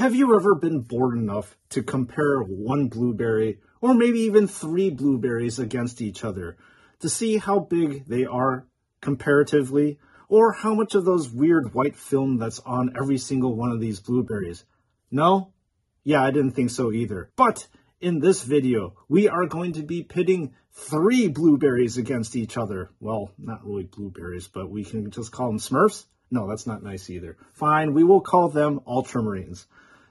Have you ever been bored enough to compare one blueberry, or maybe even 3 blueberries against each other, to see how big they are comparatively, or how much of those weird white film that's on every single one of these blueberries? No? Yeah, I didn't think so either. But in this video, we are going to be pitting 3 blueberries against each other. Well, not really blueberries, but we can just call them Smurfs? No, that's not nice either. Fine, we will call them Ultramarines.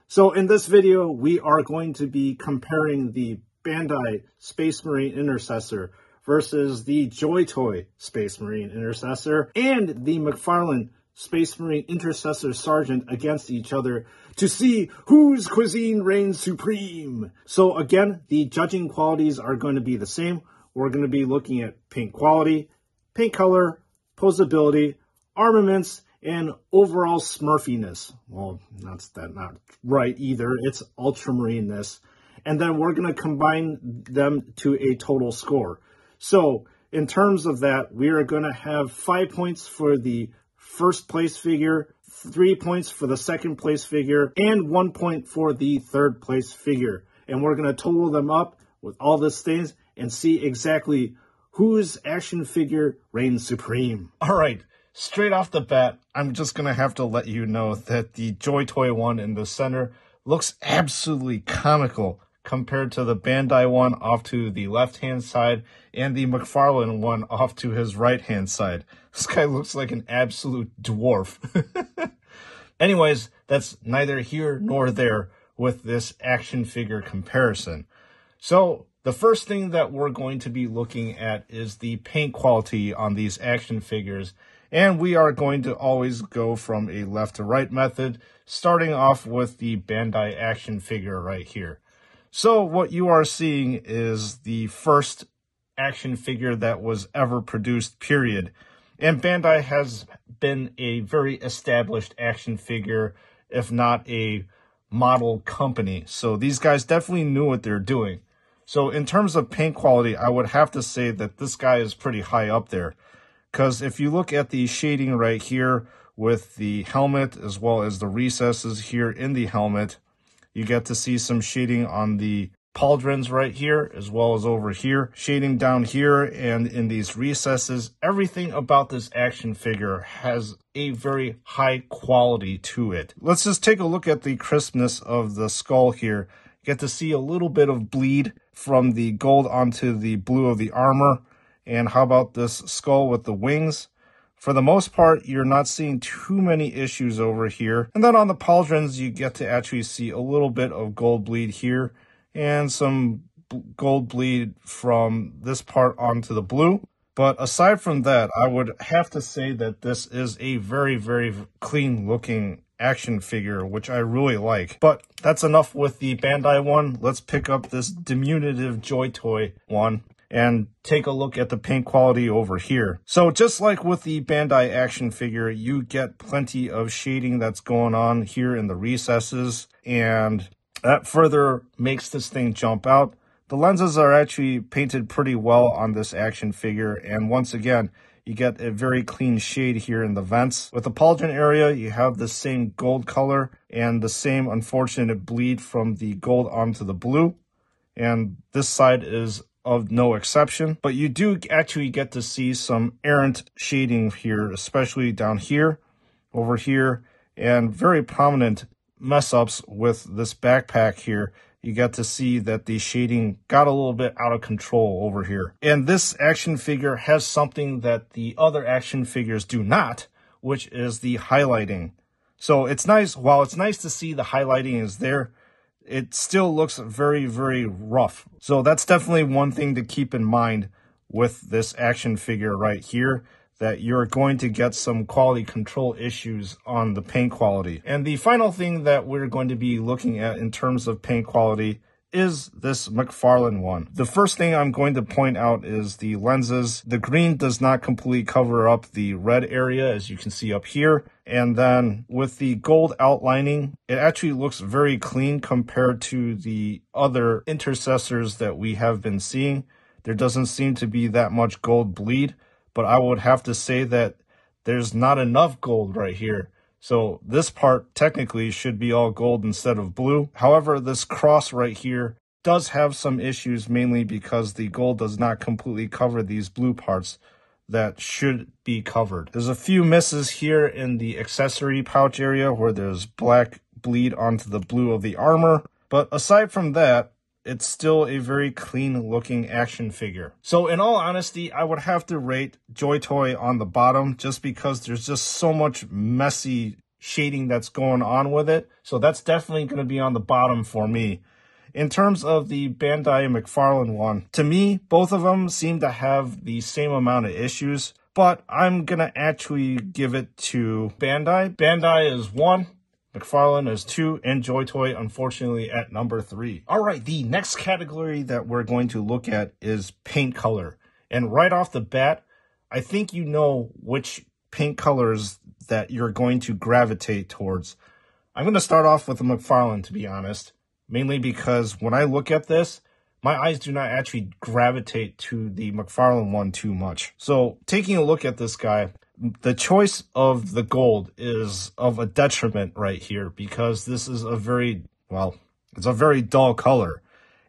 So in this video, we are going to be comparing the Bandai Space Marine Intercessor versus the JoyToy Space Marine Intercessor and the McFarlane Space Marine Intercessor Sergeant against each other to see whose cuisine reigns supreme. So again, the judging qualities are going to be the same. We're going to be looking at paint quality, paint color, posability, armaments, and overall smurfiness. Well, that's not right either. It's ultramarineness. And then we're going to combine them to a total score. So in terms of that, we are going to have 5 points for the first place figure, 3 points for the second place figure, and 1 point for the third place figure. And we're going to total them up with all these things and see exactly whose action figure reigns supreme. All right. Straight off the bat, I'm just going to have to let you know that the JoyToy one in the center looks absolutely comical compared to the Bandai one off to the left-hand side and the McFarlane one off to his right-hand side. This guy looks like an absolute dwarf. Anyways, that's neither here nor there with this action figure comparison. So the first thing that we're going to be looking at is the paint quality on these action figures. And we are going to always go from a left to right method, starting off with the Bandai action figure right here. So what you are seeing is the first action figure that was ever produced, period. And Bandai has been a very established action figure, if not a model company. So these guys definitely knew what they're doing. So in terms of paint quality, I would have to say that this guy is pretty high up there. Because if you look at the shading right here with the helmet as well as the recesses here in the helmet, you get to see some shading on the pauldrons right here as well as over here. Shading down here and in these recesses. Everything about this action figure has a very high quality to it. Let's just take a look at the crispness of the skull here. You get to see a little bit of bleed from the gold onto the blue of the armor. And how about this skull with the wings? For the most part, you're not seeing too many issues over here. And then on the pauldrons, you get to actually see a little bit of gold bleed here and some gold bleed from this part onto the blue. But aside from that, I would have to say that this is a very, very clean looking action figure, which I really like. But that's enough with the Bandai one. Let's pick up this diminutive JoyToy one and take a look at the paint quality over here. So just like with the Bandai action figure, you get plenty of shading that's going on here in the recesses, and that further makes this thing jump out. The lenses are actually painted pretty well on this action figure, and once again, you get a very clean shade here in the vents. With the pauldron area, you have the same gold color and the same unfortunate bleed from the gold onto the blue, and this side is of no exception, but you do actually get to see some errant shading here, especially down here, over here, and very prominent mess ups with this backpack here. You get to see that the shading got a little bit out of control over here. And this action figure has something that the other action figures do not, which is the highlighting. So it's nice, while it's nice to see the highlighting is there, it still looks very, very rough. So that's definitely one thing to keep in mind with this action figure right here, that you're going to get some quality control issues on the paint quality. And the final thing that we're going to be looking at in terms of paint quality is this McFarlane one. The first thing I'm going to point out is the lenses. The green does not completely cover up the red area, as you can see up here. And then with the gold outlining, it actually looks very clean compared to the other intercessors that we have been seeing. There doesn't seem to be that much gold bleed, but I would have to say that there's not enough gold right here. So this part technically should be all gold instead of blue. However, this cross right here does have some issues, mainly because the gold does not completely cover these blue parts that should be covered. There's a few misses here in the accessory pouch area where there's black bleed onto the blue of the armor. But aside from that, it's still a very clean looking action figure. So in all honesty, I would have to rate JoyToy on the bottom just because there's just so much messy shading that's going on with it. So that's definitely going to be on the bottom for me. In terms of the Bandai and McFarlane one, to me, both of them seem to have the same amount of issues, but I'm going to actually give it to Bandai. Bandai is 1, McFarlane is 2, and JoyToy, unfortunately, at number 3. All right, the next category that we're going to look at is paint color. And right off the bat, I think you know which paint colors that you're going to gravitate towards. I'm going to start off with the McFarlane, to be honest. Mainly because when I look at this, my eyes do not actually gravitate to the McFarlane one too much. So taking a look at this guy, the choice of the gold is of a detriment right here because this is a very, well, it's a very dull color.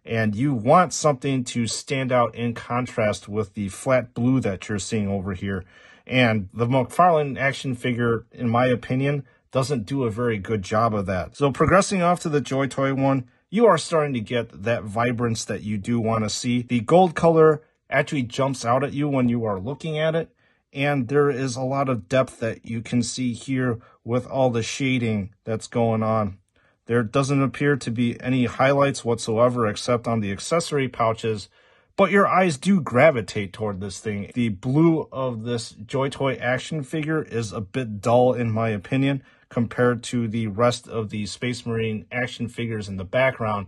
And you want something to stand out in contrast with the flat blue that you're seeing over here. And the McFarlane action figure, in my opinion, doesn't do a very good job of that. So progressing off to the JoyToy one, you are starting to get that vibrance that you do want to see. The gold color actually jumps out at you when you are looking at it, and there is a lot of depth that you can see here with all the shading that's going on. There doesn't appear to be any highlights whatsoever except on the accessory pouches, but your eyes do gravitate toward this thing. The blue of this JoyToy action figure is a bit dull in my opinion compared to the rest of the Space Marine action figures in the background.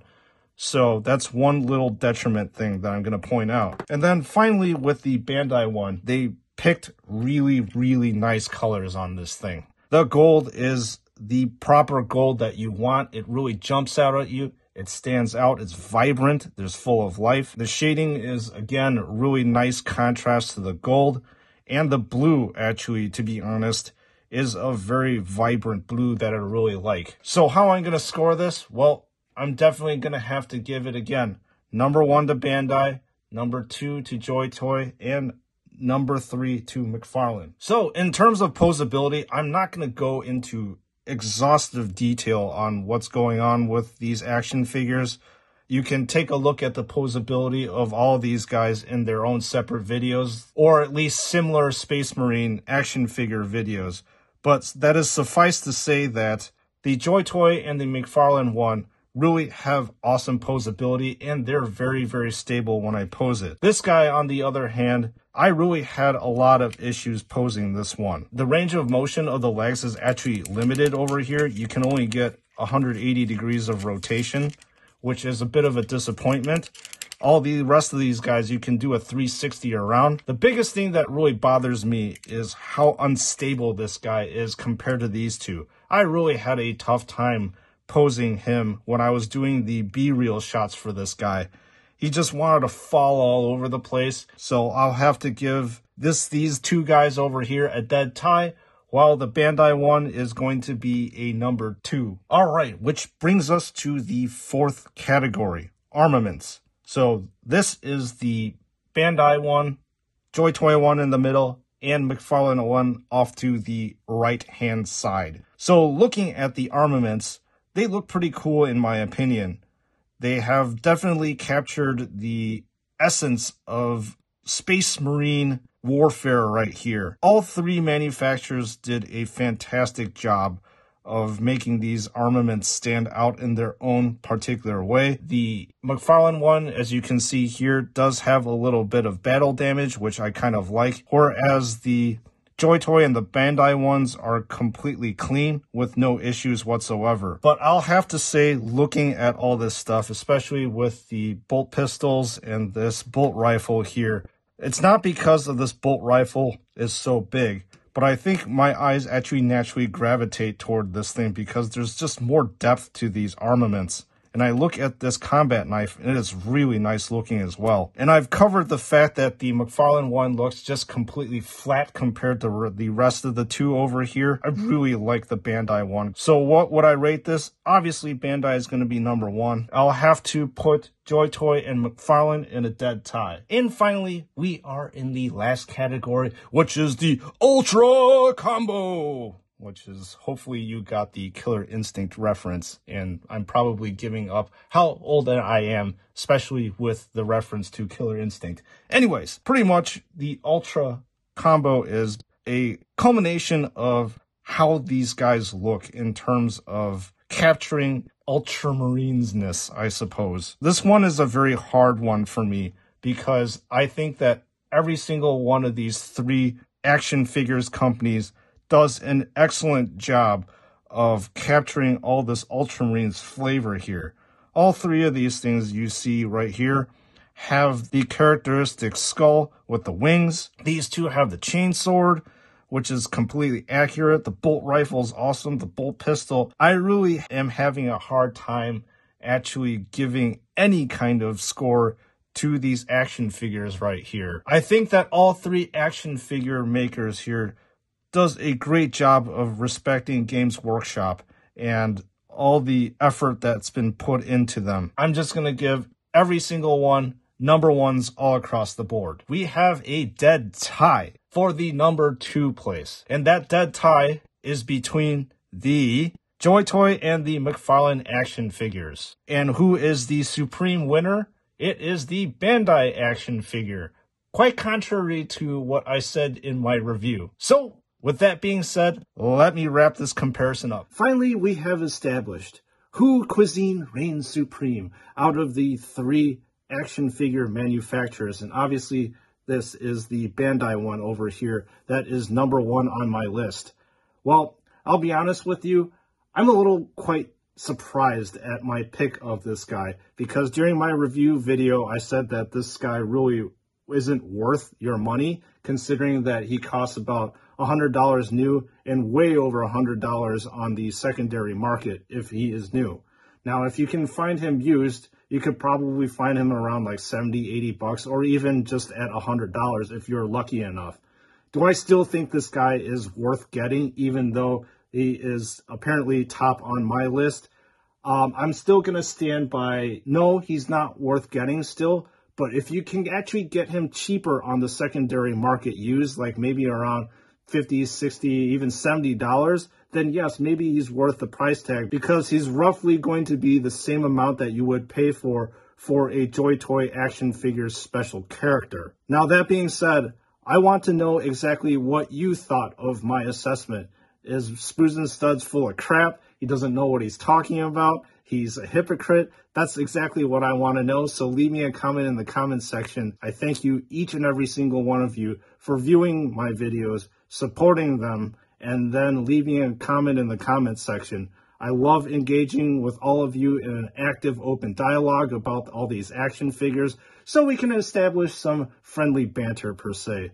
So that's one little detriment thing that I'm going to point out. And then finally with the Bandai one, they picked really, really nice colors on this thing. The gold is the proper gold that you want. It really jumps out at you. It stands out. It's vibrant. There's full of life. The shading is, again, really nice contrast to the gold. And the blue, actually, to be honest, is a very vibrant blue that I really like. So how am I going to score this? Well, I'm definitely going to have to give it, again, number 1 to Bandai, number 2 to JoyToy, and number 3 to McFarlane. So in terms of posability, I'm not going to go into exhaustive detail on what's going on with these action figures. You can take a look at the posability of all of these guys in their own separate videos, or at least similar Space Marine action figure videos. But that is suffice to say that the JoyToy and the McFarlane one really have awesome posability, and they're very, very stable when I pose it. This guy, on the other hand, I really had a lot of issues posing this one. The range of motion of the legs is actually limited over here. You can only get 180 degrees of rotation, which is a bit of a disappointment. All the rest of these guys, you can do a 360 around. The biggest thing that really bothers me is how unstable this guy is compared to these two. I really had a tough time posing him when I was doing the B-reel shots for this guy. He just wanted to fall all over the place. So I'll have to give these two guys over here a dead tie, while the Bandai one is going to be a number 2. All right, which brings us to the 4th category, armaments. So this is the Bandai one, JoyToy one in the middle, and McFarlane one off to the right-hand side. So looking at the armaments, they look pretty cool in my opinion. They have definitely captured the essence of Space Marine warfare right here. All 3 manufacturers did a fantastic job of making these armaments stand out in their own particular way. The McFarlane one, as you can see here, does have a little bit of battle damage, which I kind of like, whereas the JoyToy and the Bandai ones are completely clean with no issues whatsoever. But I'll have to say, looking at all this stuff, especially with the bolt pistols and this bolt rifle here, it's not because of this bolt rifle is so big, but I think my eyes actually naturally gravitate toward this thing because there's just more depth to these armaments. and I look at this combat knife, and it is really nice looking as well. And I've covered the fact that the McFarlane one looks just completely flat compared to the rest of the two over here. I really like the Bandai one. So what would I rate this? Obviously, Bandai is going to be number one. I'll have to put JoyToy and McFarlane in a dead tie. And finally, we are in the last category, which is the Ultra Combo, which is, hopefully you got the Killer Instinct reference, and I'm probably giving up how old I am, especially with the reference to Killer Instinct. Anyways, pretty much the Ultra Combo is a culmination of how these guys look in terms of capturing Ultramarines-ness, I suppose. This one is a very hard one for me because I think that every single one of these three action figures companies does an excellent job of capturing all this Ultramarines flavor here. All three of these things you see right here have the characteristic skull with the wings. These two have the chainsword, which is completely accurate. The bolt rifle is awesome. The bolt pistol. I really am having a hard time actually giving any kind of score to these action figures right here. I think that all three action figure makers here does a great job of respecting Games Workshop and all the effort that's been put into them. I'm just going to give every single one number ones all across the board. We have a dead tie for the number 2 place. And that dead tie is between the JoyToy and the McFarlane action figures. And who is the supreme winner? It is the Bandai action figure. Quite contrary to what I said in my review. So, with that being said, let me wrap this comparison up. Finally, we have established who cuisine reigns supreme out of the 3 action figure manufacturers. And obviously, this is the Bandai one over here. That is number 1 on my list. Well, I'll be honest with you, I'm a little quite surprised at my pick of this guy, because during my review video, I said that this guy really isn't worth your money, considering that he costs about $100 new and way over $100 on the secondary market if he is new. Now, if you can find him used, you could probably find him around like 70, 80 bucks, or even just at $100 if you're lucky enough. Do I still think this guy is worth getting, even though he is apparently top on my list? I'm still going to stand by, no, he's not worth getting still. But if you can actually get him cheaper on the secondary market used, like maybe around $50, $60, even $70, then yes, maybe he's worth the price tag, because he's roughly going to be the same amount that you would pay for a JoyToy action figures special character. Now, that being said, I want to know exactly what you thought of my assessment. Is Spoons and Studs full of crap? He doesn't know what he's talking about. He's a hypocrite. That's exactly what I want to know. So leave me a comment in the comment section. I thank you, each and every single one of you, for viewing my videos, supporting them, and then leaving a comment in the comment section. I love engaging with all of you in an active, open dialogue about all these action figures, so we can establish some friendly banter per se.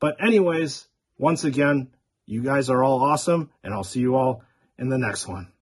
But anyways, once again, you guys are all awesome, and I'll see you all in the next one.